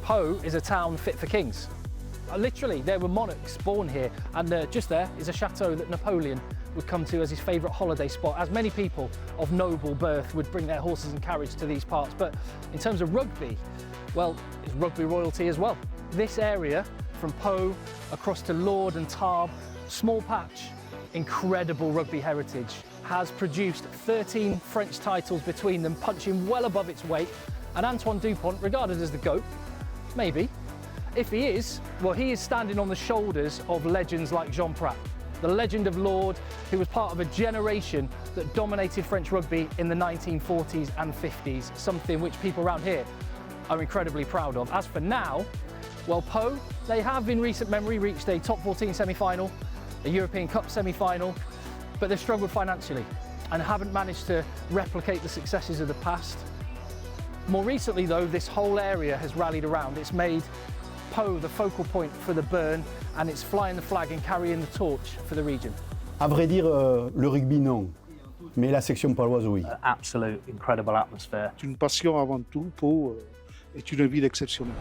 Pau is a town fit for kings. Literally, there were monarchs born here, and just there is a chateau that Napoleon would come to as his favourite holiday spot, as many people of noble birth would bring their horses and carriage to these parts. But in terms of rugby, well, it's rugby royalty as well. This area, from Pau across to Lord and Tarbes, small patch, incredible rugby heritage, has produced 13 French titles between them, punching well above its weight. And Antoine Dupont, regarded as the GOAT, maybe. If he is, well, he is standing on the shoulders of legends like Jean Prat, the legend of Lord, who was part of a generation that dominated French rugby in the 1940s and 50s, something which people around here are incredibly proud of. As for now, well, Pau, they have in recent memory reached a top 14 semi-final, a European Cup semi-final, but they've struggled financially and haven't managed to replicate the successes of the past. More recently though, this whole area has rallied around. It's made Pau the focal point for the Bearn, and it's flying the flag and carrying the torch for the region. À vrai dire, le rugby non, mais la section paloise oui. Absolute incredible atmosphere. C'est une passion avant tout, Pau est une ville exceptionnelle.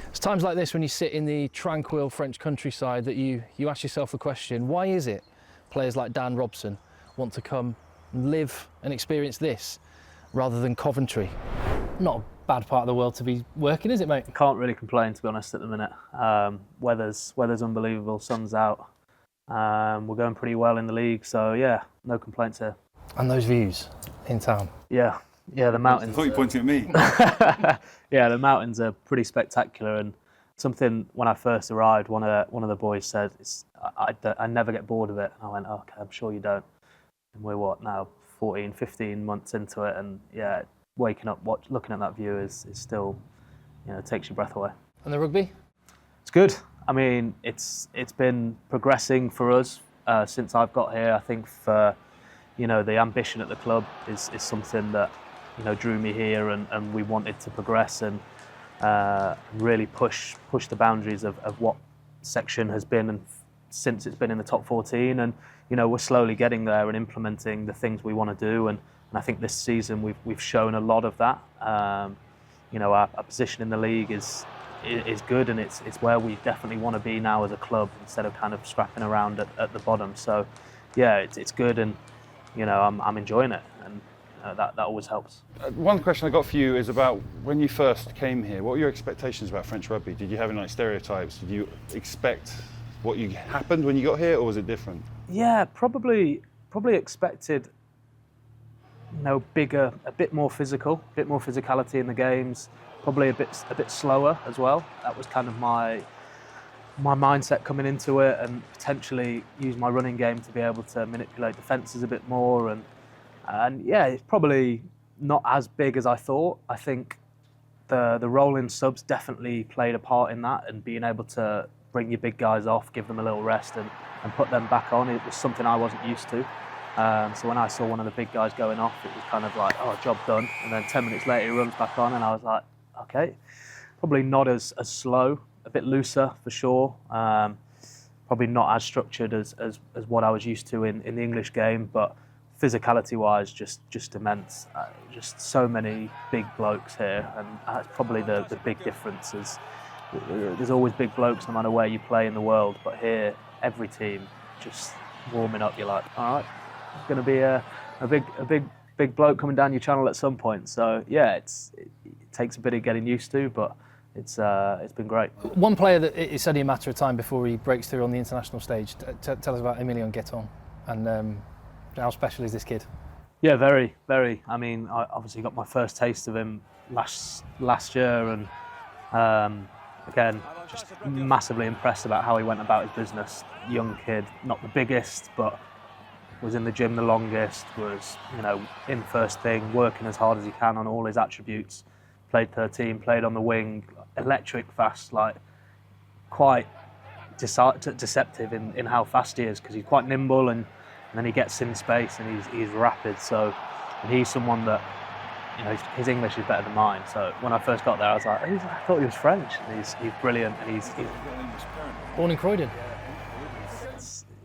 It's times like this when you sit in the tranquil French countryside that you ask yourself the question, why is it players like Dan Robson want to come and live and experience this rather than Coventry? Not a bad part of the world to be working, is it, mate? Can't really complain, to be honest, at the minute. Weather's unbelievable, sun's out. We're going pretty well in the league, so yeah, no complaints here. And those views in town? Yeah, the mountains. I thought you were pointing at me. Yeah, the mountains are pretty spectacular, and something when I first arrived, one of the boys said, I never get bored of it. And I went, okay, I'm sure you don't. And we're what now, 14, 15 months into it, and yeah, waking up, looking at that view is still, it takes your breath away. And the rugby? It's good. I mean, it's been progressing for us since I've got here. I think for, the ambition at the club is something that, drew me here, and we wanted to progress and really push the boundaries of what section has been, and since it's been in the top 14, and we're slowly getting there and implementing the things we want to do, and I think this season we've shown a lot of that. Our position in the league is good, and it's where we definitely want to be now as a club, instead of kind of scrapping around at the bottom. So yeah, it's good, and I'm enjoying it, and that always helps. One question I got for you is about when you first came here, what were your expectations about French rugby? Did you have any stereotypes? Did you expect what happened when you got here, or was it different? Yeah, probably expected, bigger, a bit more physicality in the games, probably a bit slower as well. That was kind of my mindset coming into it, and potentially use my running game to be able to manipulate defences a bit more, and yeah, it's probably not as big as I thought. I think the rolling subs definitely played a part in that, and being able to bring your big guys off, give them a little rest, and put them back on. It was something I wasn't used to. So when I saw one of the big guys going off, it was kind of like, oh, job done. And then 10 minutes later, he runs back on, and I was like, okay, probably not as slow, a bit looser for sure. Probably not as structured as what I was used to in the English game, but physicality-wise, just immense. Just so many big blokes here, and that's probably the big difference. There's always big blokes no matter where you play in the world, but here, every team just warming up. You're like, all right, it's going to be a big bloke coming down your channel at some point. So yeah, it takes a bit of getting used to, but it's been great. One player that it's only a matter of time before he breaks through on the international stage. Tell us about Emilien Gueton, and how special is this kid? Yeah, very, very. I mean, I obviously got my first taste of him last year, and again, just massively impressed about how he went about his business. Young kid, not the biggest, but was in the gym the longest, was, in first thing, working as hard as he can on all his attributes. Played 13, played on the wing, electric fast, quite deceptive in how fast he is, because he's quite nimble and then he gets in space and he's rapid. So, and he's someone that, you know, his English is better than mine. So when I first got there, I was like, I thought he was French. And he's brilliant, and he's Born in Croydon.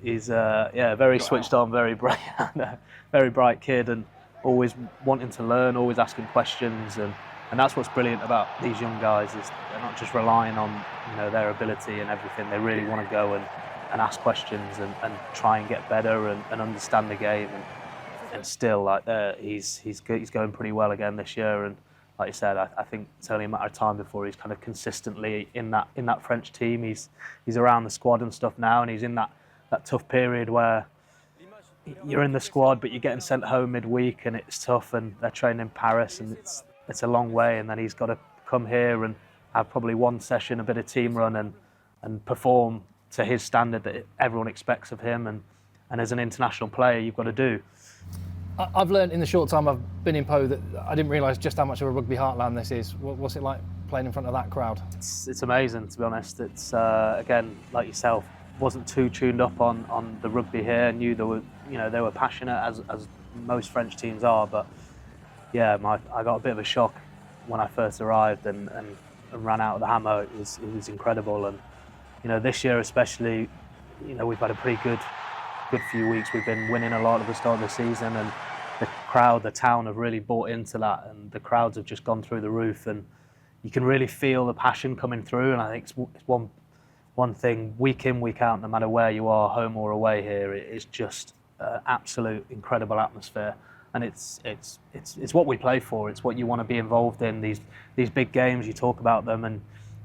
He's very switched on, very bright kid, and always wanting to learn, always asking questions, and that's what's brilliant about these young guys, is they're not just relying on, you know, their ability and everything. They really want to go and ask questions and try and get better and understand the game, and still, like, he's going pretty well again this year. And like you said, I think it's only a matter of time before he's kind of consistently in that French team. He's around the squad and stuff now, and he's in that tough period where you're in the squad but you're getting sent home midweek and it's tough, and they're training in Paris and it's a long way, and then he's got to come here and have probably one session, a bit of team run, and perform to his standard that everyone expects of him, and as an international player you've got to do. I've learned in the short time I've been in PAU that I didn't realise just how much of a rugby heartland this is. What's it like playing in front of that crowd? It's amazing, to be honest. It's again, like yourself, wasn't too tuned up on the rugby here. Knew they were passionate as most French teams are, but yeah, I got a bit of a shock when I first arrived and ran out of the hammer. It was incredible, and you know, this year especially, you know, we've had a pretty good few weeks. We've been winning a lot at the start of the season, and the crowd, the town have really bought into that, and the crowds have just gone through the roof, and you can really feel the passion coming through. And I think it's one thing, week in, week out, no matter where you are, home or away here, it's just absolute incredible atmosphere. And it's what we play for. It's what you want to be involved in, these big games. You talk about them, and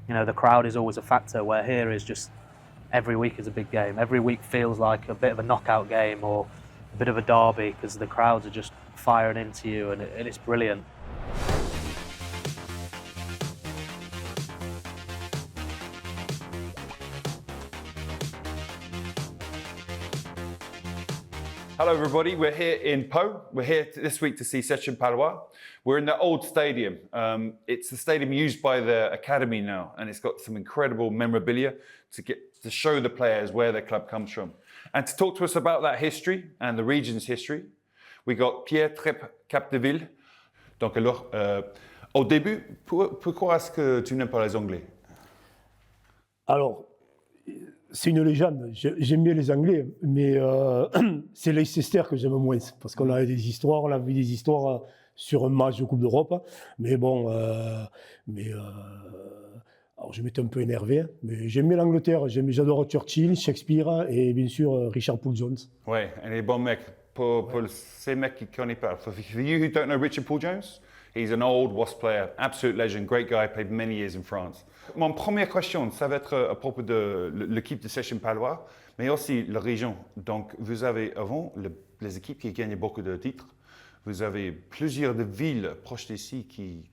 you know, the crowd is always a factor, where here is just every week is a big game. Every week feels like a bit of a knockout game or a bit of a derby, because the crowds are just firing into you, and it's brilliant. Hello everybody, we're here in PAU. We're here this week to see Section Paloise. We're in the old stadium. It's the stadium used by the academy now, and it's got some incredible memorabilia to show the players where their club comes from. And to talk to us about that history and the region's history, we got Pierre Capdeville. Donc alors, au début, pourquoi est-ce que tu n'aimes pas les Anglais? Alors, c'est une légende. J'aime bien les Anglais, mais c'est Leicester que j'aime moins, parce qu'on a des histoires, on a vu des histoires sur un match de Coupe d'Europe, mais bon, alors je m'étais un peu énervé, mais j'aime bien l'Angleterre. J'adore Churchill, Shakespeare et bien sûr Richard Paul Jones. Ouais, et les bons mecs. Pour ces mecs qui ne connaissent pas, for you who don't know Richard Paul Jones, he's an old Wasp player, absolute legend, great guy, played many years in France. Mon première question, ça va être à propos de l'équipe de Section Paloise, mais aussi la région. Donc, vous avez avant les équipes qui gagnaient beaucoup de titres. Vous avez plusieurs de villes proches d'ici qui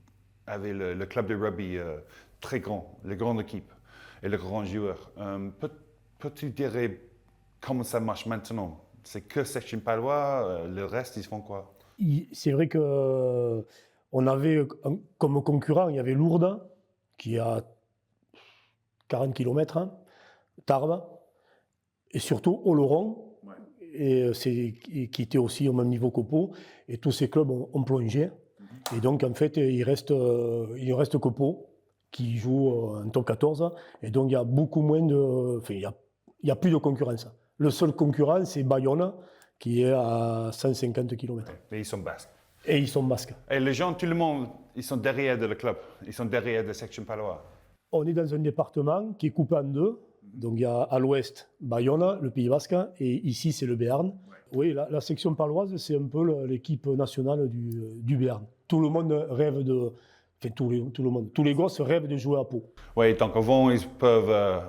avaient le club de rugby très grand, les grandes équipes et les grands joueurs. Peux-tu dire comment ça marche maintenant? C'est que Section Paloise, le reste, ils font quoi? C'est vrai que on avait comme concurrent, il y avait Lourdes, qui a 40 km, Tarbes, et surtout Oloron, et qui était aussi au même niveau qu'au Pau, et tous ces clubs ont plongé. Et donc en fait, il reste que Pau, qui joue en top 14, et donc il y a beaucoup moins de... Enfin, il n'y a plus de concurrence. Le seul concurrent, c'est Bayonne, qui est à 150 km. Et ils sont basques. Et ils sont basques. Et les gens, tout le monde, ils sont derrière le club, ils sont derrière la Section Paloise. On est dans un département qui est coupé en deux. Donc il y a à l'ouest Bayonne, le Pays Basque, et ici c'est le Bearn. Oui, la section paloise, c'est un peu l'équipe nationale du Bearn. Tout le monde rêve de... Enfin, tout le monde. Tous les gosses rêvent de jouer à Pau. Oui, donc avant, ils peuvent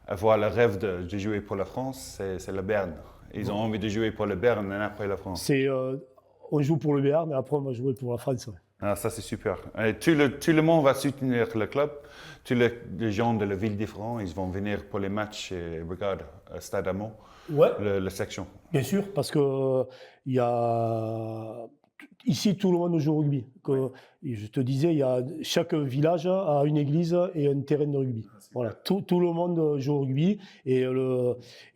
avoir le rêve de jouer pour la France, c'est le Bearn. Ils ont envie de jouer pour le Bearn et après la France. On joue pour le Bearn et après on va jouer pour la France. Ouais. Ah, ça c'est super. Et tout le monde va soutenir le club. Tous les gens de la ville différente, ils vont venir pour les matchs et regarder Stade Amont, la section. Bien sûr, parce qu'il y a ici, tout le monde joue au rugby. Je te disais, chaque village a une église et un terrain de rugby. Voilà, tout le monde joue au rugby et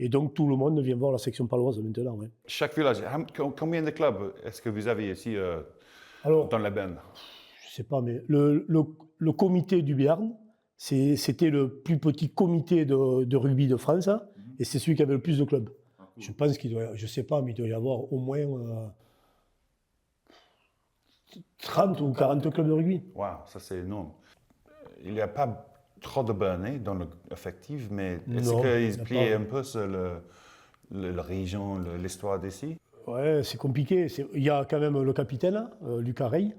donc tout le monde vient voir la section paloise maintenant. Ouais. Chaque village, combien de clubs est-ce que vous avez ici Alors, dans la Bearn? je ne sais pas, mais le comité du Bearn, c'était le plus petit comité de rugby de France et c'est celui qui avait le plus de clubs. Je pense je ne sais pas, mais il doit y avoir au moins 30 ou 40 clubs de rugby. Waouh, ça c'est énorme. Il n'y a pas trop de Bearnais dans l'effectif, mais est-ce qu'ils plient un peu sur la région, l'histoire d'ici? Ouais, c'est compliqué. Il y a quand même le capitaine, Lucas Rey,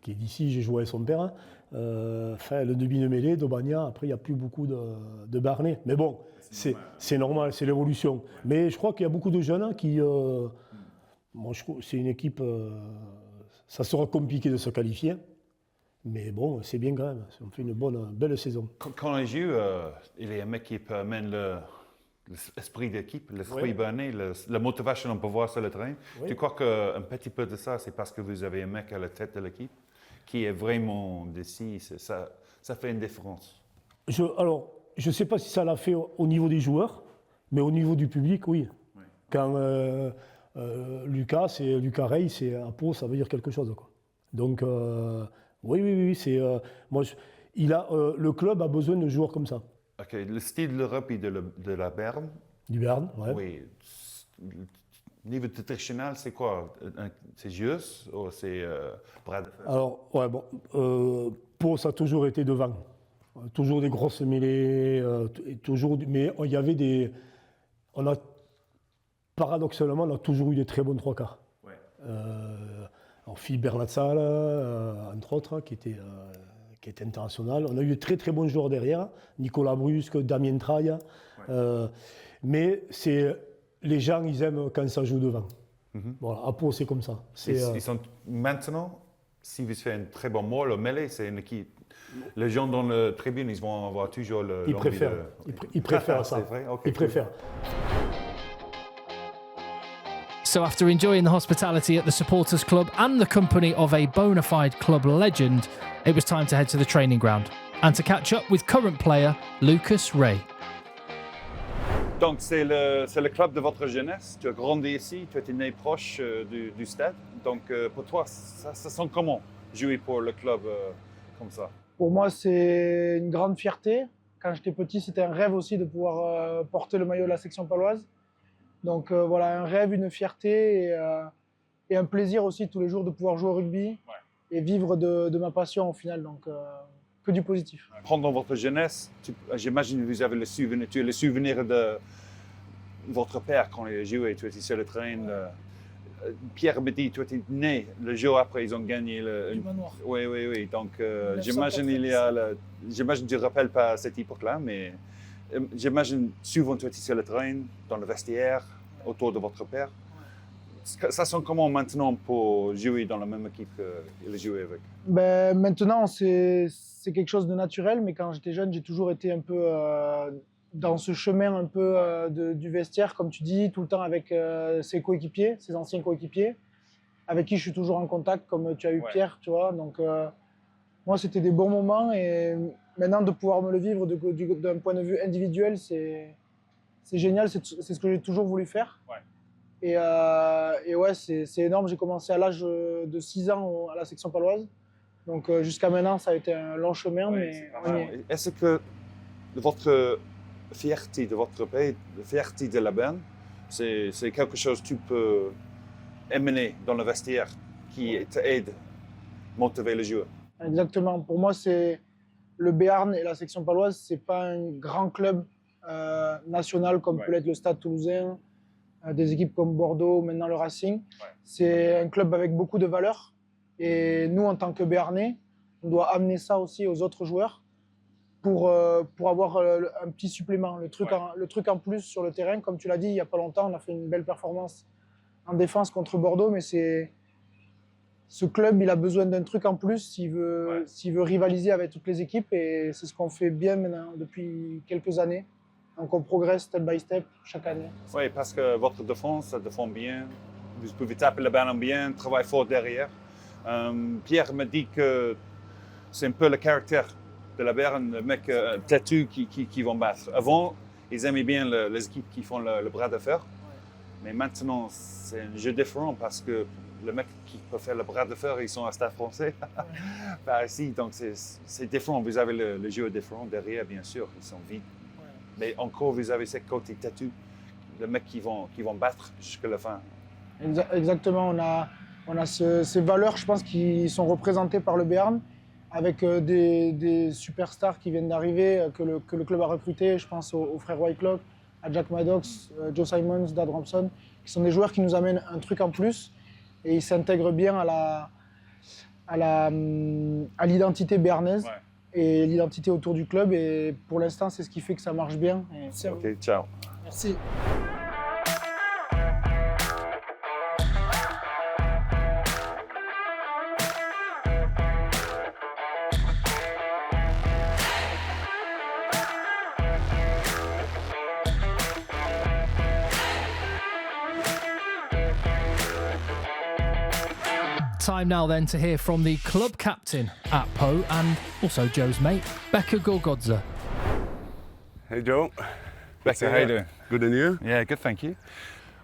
qui est d'ici, j'ai joué avec son père. Le demi-mêlée, d'Aubagnat, après il n'y a plus beaucoup de Bearnais. Mais bon, c'est normal, c'est l'évolution. Mais je crois qu'il y a beaucoup de jeunes qui... Moi, je trouve c'est une équipe... ça sera compliqué de se qualifier. Mais bon, c'est bien quand même. On fait une belle saison. Quand on joue, il y a un mec qui amène l'esprit d'équipe, l'esprit bearnais, la motivation qu'on peut voir sur le terrain. Tu crois qu'un petit peu de ça, c'est parce que vous avez un mec à la tête de l'équipe qui est vraiment d'ici, ça fait une différence? Alors, je ne sais pas si ça l'a fait au niveau des joueurs, mais au niveau du public, oui. Quand Lucas Rey, c'est à Pau, ça veut dire quelque chose, quoi. Donc, oui, c'est... le club a besoin de joueurs comme ça. Ok, le style de rugby de la Bearn? Du Bearn, ouais. Oui. Niveau nutritionnel, c'est quoi? C'est juste ou c'est bras de fer? Alors, ouais, bon, Pau, ça a toujours été devant. Toujours des grosses mêlées, mais il y avait paradoxalement, on a toujours eu des très bons trois quarts. Ouais. Philippe Bernat-Salle, entre autres, qui était international. On a eu de très très bons joueurs derrière, Nicolas Brusque, Damien Traille. Mais les gens, ils aiment quand ça joue devant. Voilà, à Pau, c'est comme ça. Ils sont maintenant, si vous faites un très bon mot, le mêlée, c'est une équipe. Les gens dans la tribune, ils vont avoir toujours le. Ils préfèrent ça. Vrai? Okay, ils préfèrent. So after enjoying the hospitality at the supporters club and the company of a bona fide club legend, it was time to head to the training ground and to catch up with current player Lucas Rey. Donc c'est le club de votre jeunesse, tu as grandi ici, tu étais né proche du stade. Donc pour toi, ça sent comment jouer pour le club comme ça? Pour moi, c'est une grande fierté. Quand j'étais petit, c'était un rêve aussi de pouvoir porter le maillot de la section paloise. Donc voilà, un rêve, une fierté et un plaisir aussi tous les jours de pouvoir jouer au rugby et vivre de ma passion au final. Donc que du positif. Pendant votre jeunesse, j'imagine que vous avez le souvenir de votre père quand il a joué, tu étais sur le train. Pierre me dit, tu étais né le jour après ils ont gagné le manoir. Oui. Donc j'imagine j'imagine que tu ne te rappelles pas cette époque-là, mais j'imagine souvent tu étais sur le train, dans le vestiaire, autour de votre père. Ça sent comment maintenant pour jouer dans la même équipe qu'il a joué avec? Ben, maintenant, c'est quelque chose de naturel, mais quand j'étais jeune, j'ai toujours été un peu dans ce chemin un peu du vestiaire, comme tu dis, tout le temps avec ses coéquipiers, ses anciens coéquipiers, avec qui je suis toujours en contact, comme tu as eu Pierre, tu vois. Donc, moi, c'était des bons moments et maintenant, de pouvoir me le vivre d'un point de vue individuel, c'est génial, c'est ce que j'ai toujours voulu faire. Ouais. Et ouais, c'est énorme. J'ai commencé à l'âge de 6 ans à la section paloise. Donc jusqu'à maintenant, ça a été un long chemin. Mais est-ce que votre fierté de votre pays, la fierté de la Bearn, c'est quelque chose que tu peux amener dans le vestiaire qui t'aide à motiver les joueurs? Exactement. Pour moi, c'est le Bearn et la section paloise, c'est pas un grand club national comme peut l'être le Stade Toulousain, des équipes comme Bordeaux, maintenant le Racing. C'est un club avec beaucoup de valeurs. Et nous, en tant que Béarnais, on doit amener ça aussi aux autres joueurs pour avoir un petit supplément, le truc en plus sur le terrain. Comme tu l'as dit, il n'y a pas longtemps, on a fait une belle performance en défense contre Bordeaux, mais ce club, il a besoin d'un truc en plus s'il veut rivaliser avec toutes les équipes. Et c'est ce qu'on fait bien maintenant depuis quelques années. Donc on progresse step by step chaque année. Oui, parce que votre défense, ça défend bien. vous pouvez taper le ballon bien, travailler fort derrière. Pierre me dit que c'est un peu le caractère de la Bearn, le mec têtu qui vont battre. Avant, ils aimaient bien les équipes qui font le bras de fer. Mais maintenant, c'est un jeu différent parce que le mec qui peut faire le bras de fer, ils sont à Stade français. Par ici, donc c'est différent. Vous avez le jeu différent derrière, bien sûr, ils sont vides. Mais encore, vous avez ce côté têtu, le mec qui vont battre jusqu'à la fin. Exactement, on a ces valeurs, je pense, qui sont représentées par le Bearn, avec des superstars qui viennent d'arriver, que le club a recruté. Je pense aux frères Whitelock, à Jack Maddox, Joe Simons, Dan Robson, qui sont des joueurs qui nous amènent un truc en plus et ils s'intègrent bien à l'identité béarnaise et l'identité autour du club. Et pour l'instant, c'est ce qui fait que ça marche bien. Et Ok, ciao. merci. Time now then to hear from the club captain at PAU and also Joe's mate, Beka Gorgadze. Hey Joe. Beka, how you doing? Good, and you? Yeah, good, thank you.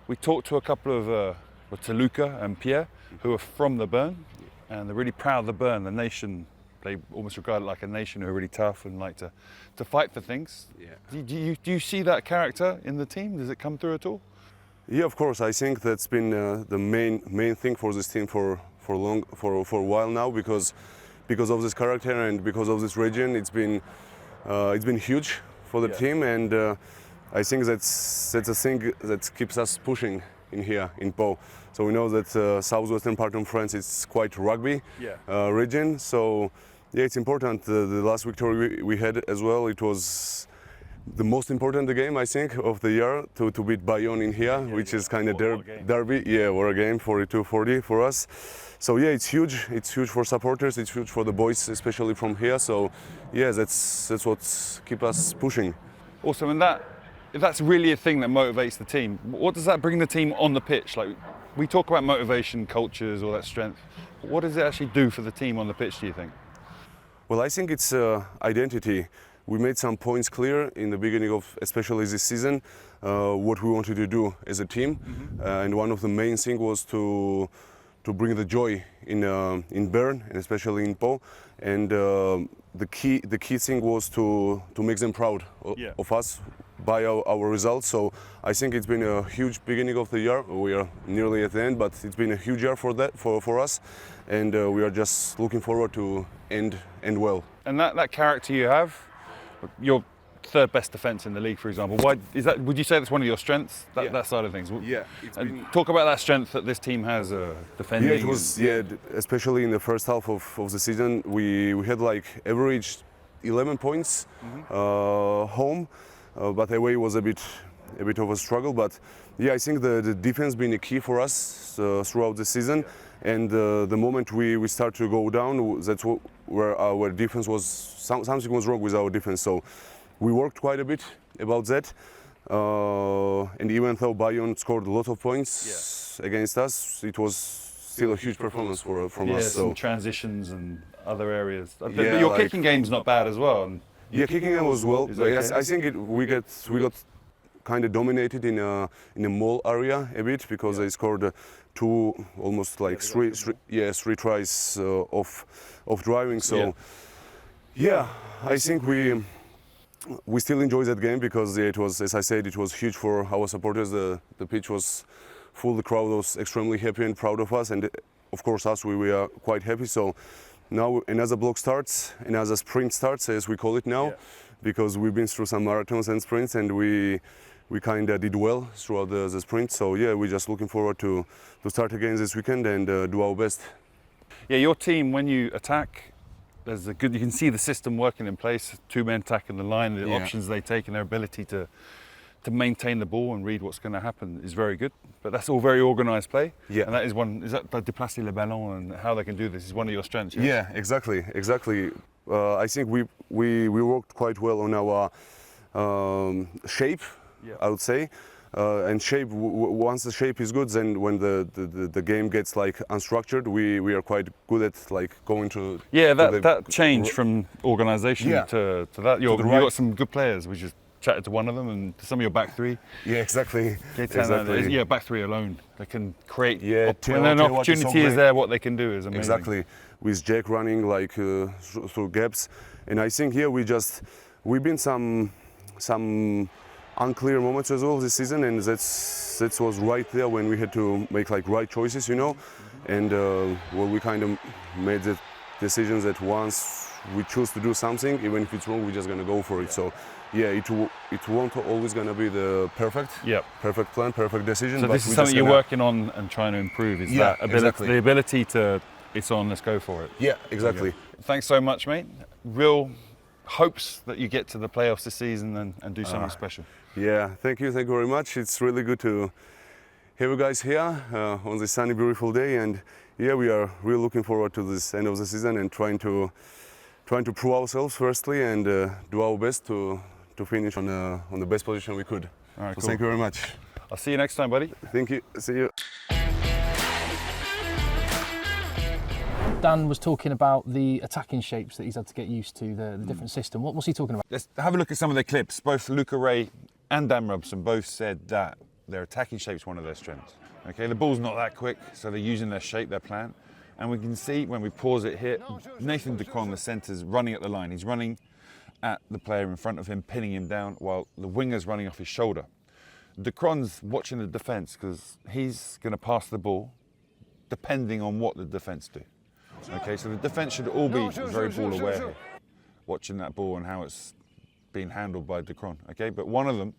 We talked to a couple of, to Luca and Pierre, who are from the Bearn, and they're really proud of the Bearn, the nation. They almost regard it like a nation who are really tough and like to fight for things. Yeah. Do you see that character in the team? Does it come through at all? Yeah, of course. I think that's been the main thing for this team for a while now, because of this character and because of this region. It's been huge for the team, and I think that's a thing that keeps us pushing in here in PAU. So we know that southwestern part of France is quite rugby region. So yeah, it's important. The last victory we had as well, it was the most important game, I think, of the year to beat Bayonne in here, which is kind of derby. Yeah, war a game, 42-40 for us. So yeah, it's huge. It's huge for supporters. It's huge for the boys, especially from here. So yeah, that's what keeps us pushing. Also, if that's really a thing that motivates the team, what does that bring the team on the pitch? Like, we talk about motivation, cultures, all that strength. What does it actually do for the team on the pitch, do you think? Well, I think it's identity. We made some points clear in the beginning of, especially this season, what we wanted to do as a team, and one of the main things was to bring the joy in Bearn, and especially in PAU, and the key thing was to make them proud of us by our results. So I think it's been a huge beginning of the year. We are nearly at the end, but it's been a huge year for us, and we are just looking forward to end well. And that character you have, your third best defence in the league, for example. Why is that? Would you say that's one of your strengths? That side of things. Yeah. And talk about that strength that this team has defending. Yeah, it was. Yeah, especially in the first half of the season, we had like average 11 points home, but away was a bit of a struggle. But yeah, I think the defense been a key for us throughout the season. And the moment we start to go down, that's where our defense was. Something was wrong with our defense. So we worked quite a bit about that. And even though Bayonne scored a lot of points against us, it was still a huge performance from us. Some transitions and other areas. But your kicking game's not bad as well. Yeah, kicking game was well. Okay? Yes, I think we got kind of dominated in a mall area a bit, because they scored two, almost like three tries of driving. So yeah, I think we still enjoy that game, because it was, as I said, it was huge for our supporters. The pitch was full. The crowd was extremely happy and proud of us, and of course us, we are quite happy. So now another block starts, another sprint starts, as we call it now, because we've been through some marathons and sprints, and we kind of did well throughout the sprint. So yeah, we're just looking forward to start again this weekend and do our best. Yeah, your team, when you attack, you can see the system working in place. Two men attacking the line, the options they take, and their ability to maintain the ball and read what's going to happen is very good. But that's all very organised play. Yeah, and that is one. Is that déplacer le ballon and how they can do this is one of your strengths? Yes? Yeah, exactly. I think we worked quite well on our shape. I would say. and shape. Once the shape is good, then when the game gets like unstructured, we are quite good at like going to. Yeah, to that change from organisation Yeah. to that. You the right. got some good players. We just chatted to one of them, and some of your back three. Yeah, exactly. Exactly. Yeah, back three alone. They can create. Yeah, When an opportunity is there, what they can do is amazing. Exactly. With Jack running like through gaps, and I think here we've been some unclear moments as well this season, and that was right there when we had to make like right choices, you know, and well, we kind of made the decisions that once we choose to do something, even if it's wrong, we're just gonna go for it. So yeah, it won't always gonna be the perfect plan, perfect decision. So but this is we're something just you're gonna- working on and trying to improve. Is Yeah, that ability, exactly. the ability to it's on, let's go for it. Yeah, exactly. Thanks so much, mate. Real hopes that you get to the playoffs this season and do something special. Yeah, thank you very much. It's really good to have you guys here on this sunny, beautiful day, and yeah, we are really looking forward to this end of the season and trying to prove ourselves firstly and do our best to finish on the best position we could. All right, So cool. thank you very much. I'll see you next time, buddy. Thank you. See you. Dan was talking about the attacking shapes that he's had to get used to, the different system. What was he talking about? Let's have a look at some of their clips. Both Lucas Rey and Dan Robson both said that their attacking shape's one of their strengths. Okay, the ball's not that quick, so they're using their shape, their plan. And we can see when we pause it here, Nathan Decron, the centre's running at the line. He's running at the player in front of him, pinning him down, while the winger's running off his shoulder. Decron's watching the defence because he's going to pass the ball depending on what the defence do. Okay, so the defence should all be very ball aware here, watching that ball and how it's being handled by Decron. Okay, but one of them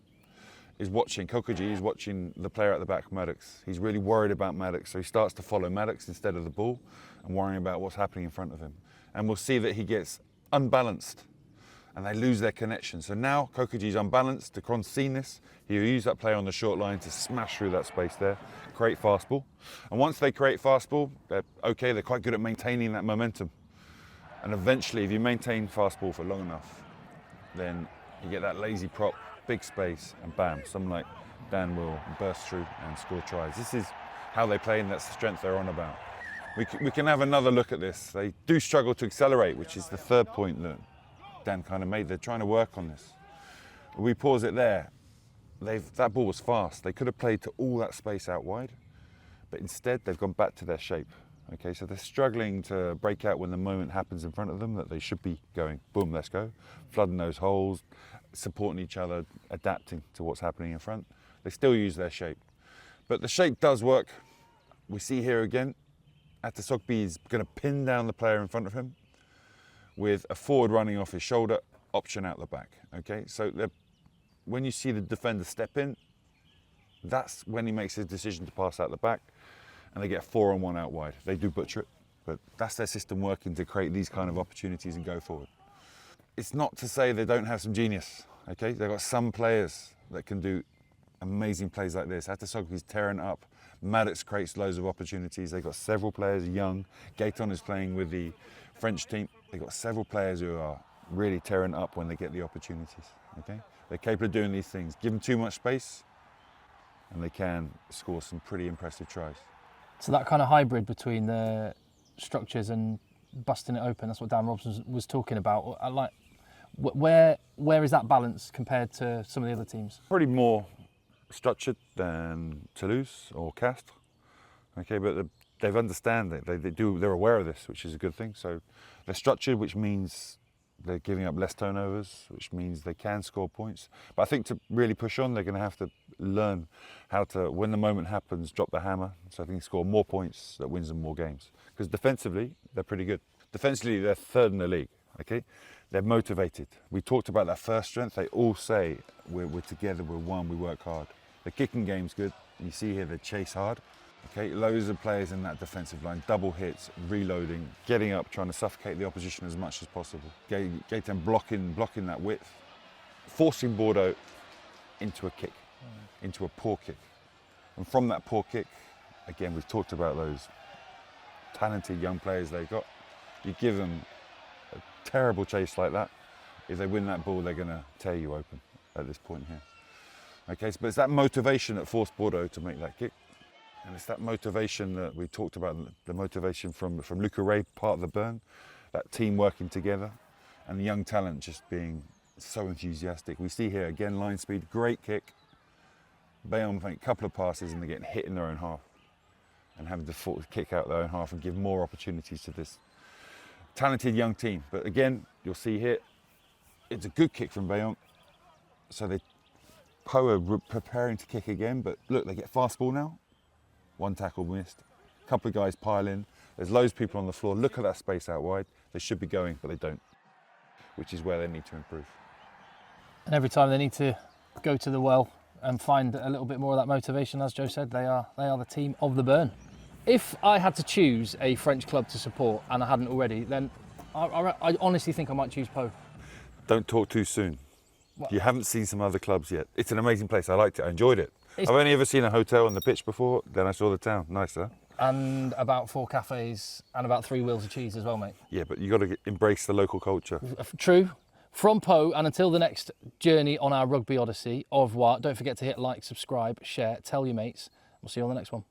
is watching, Kokogyi is watching the player at the back, Maddox. He's really worried about Maddox, so he starts to follow Maddox instead of the ball and worrying about what's happening in front of him. And we'll see that he gets unbalanced and they lose their connection. So now Kokogyi's unbalanced, Decron's seen this, he'll use that player on the short line to smash through that space there, create fast ball. And once they create fast ball, they're okay, they're quite good at maintaining that momentum. And eventually, if you maintain fast ball for long enough, then you get that lazy prop, big space, and bam, someone like Dan will burst through and score tries. This is how they play, and that's the strength they're on about. We can have another look at this. They do struggle to accelerate, which is the third point that Dan kind of made. They're trying to work on this. We pause it there. That ball was fast. They could have played to all that space out wide, but instead they've gone back to their shape. Okay, so they're struggling to break out when the moment happens in front of them that they should be going, boom, let's go. Flooding those holes, supporting each other, adapting to what's happening in front. They still use their shape. But the shape does work. We see here again, Atasogbi is going to pin down the player in front of him with a forward running off his shoulder, option out the back. Okay, so when you see the defender step in, that's when he makes his decision to pass out the back, and they get a 4-on-1 out wide. They do butcher it, but that's their system working to create these kind of opportunities and go forward. It's not to say they don't have some genius, okay? They've got some players that can do amazing plays like this. Atasogbi's tearing up. Maddox creates loads of opportunities. They've got several players young. Gaeton is playing with the French team. They've got several players who are really tearing up when they get the opportunities, okay? They're capable of doing these things. Give them too much space and they can score some pretty impressive tries. So that kind of hybrid between the structures and busting it open, that's what Dan Robson was talking about. I like, where is that balance compared to some of the other teams? Probably more structured than Toulouse or Castres, okay, but they understand it. They're aware of this, which is a good thing. So they're structured, which means they're giving up less turnovers, which means they can score points. But I think to really push on, they're going to have to learn how to, when the moment happens, drop the hammer so they can score more points that wins them more games. Because defensively, they're pretty good. Defensively, they're third in the league, okay? They're motivated. We talked about that first strength. They all say, we're together, we're one, we work hard. The kicking game's good. You see here, they chase hard. Okay, loads of players in that defensive line, double hits, reloading, getting up, trying to suffocate the opposition as much as possible. Gaetan blocking that width, forcing Bordeaux into a kick, into a poor kick. And from that poor kick, again, we've talked about those talented young players they've got. You give them a terrible chase like that, if they win that ball, they're going to tear you open at this point here. Okay, but it's that motivation that forced Bordeaux to make that kick. And it's that motivation that we talked about, the motivation from Lucas Rey, part of the Bearn, that team working together, and the young talent just being so enthusiastic. We see here again, line speed, great kick. Bearn make a couple of passes and they're getting hit in their own half and having to kick out their own half and give more opportunities to this talented young team. But again, you'll see here, it's a good kick from Bearn. So PAU are preparing to kick again, but look, they get fast ball now. One tackle missed, a couple of guys pile in. There's loads of people on the floor. Look at that space out wide. They should be going, but they don't, which is where they need to improve. And every time they need to go to the well and find a little bit more of that motivation, as Joe said, they are the team of the Bearn. If I had to choose a French club to support, and I hadn't already, then I honestly think I might choose PAU. Don't talk too soon. You haven't seen some other clubs yet. It's an amazing place. I liked it. I enjoyed it. I've only ever seen a hotel on the pitch before. Then I saw the town. Nice, huh? And about 4 cafes and about 3 wheels of cheese as well, mate. Yeah, but you got to embrace the local culture. True. From PAU, and until the next journey on our rugby odyssey, au revoir. Don't forget to hit like, subscribe, share, tell your mates. We'll see you on the next one.